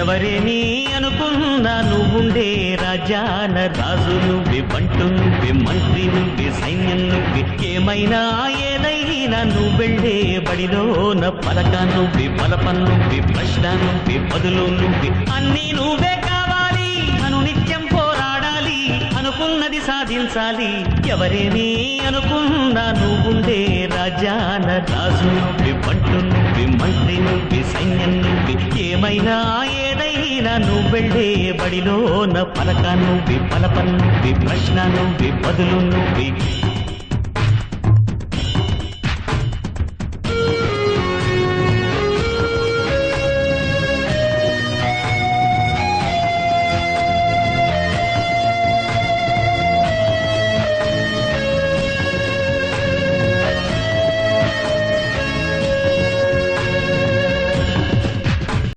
ఎవరేని అనుకున్నా నువ్వుండే రాజాన రాజు నువ్వే, బంటు నువ్వే, మంత్రి నువ్వే, సైన్యం నువ్వే, ఏమైనా ఏదైనా నువ్వెళ్ళే బడిలోన పలక నువ్వే, పలపం నువ్వే, ప్రశ్న నువ్వే, బదులు నువ్వే, అన్నీ నువ్వే కావాలి. అను నిత్యం పోరాడాలి, అనుకున్నది సాధించాలి. ఎవరేని అనుకున్నా నువ్వుండే రాజాన రాజు నువ్వే, బంటు నువ్వే, మంత్రి నువ్వే, సైన్యం నువ్వే, ఏమైనా ఏదైనా నువ్వెళ్ళే బడిలోన పలక నువ్వే, పలపం నువ్వే, ప్రశ్న నువ్వే, బదులు నువ్వే.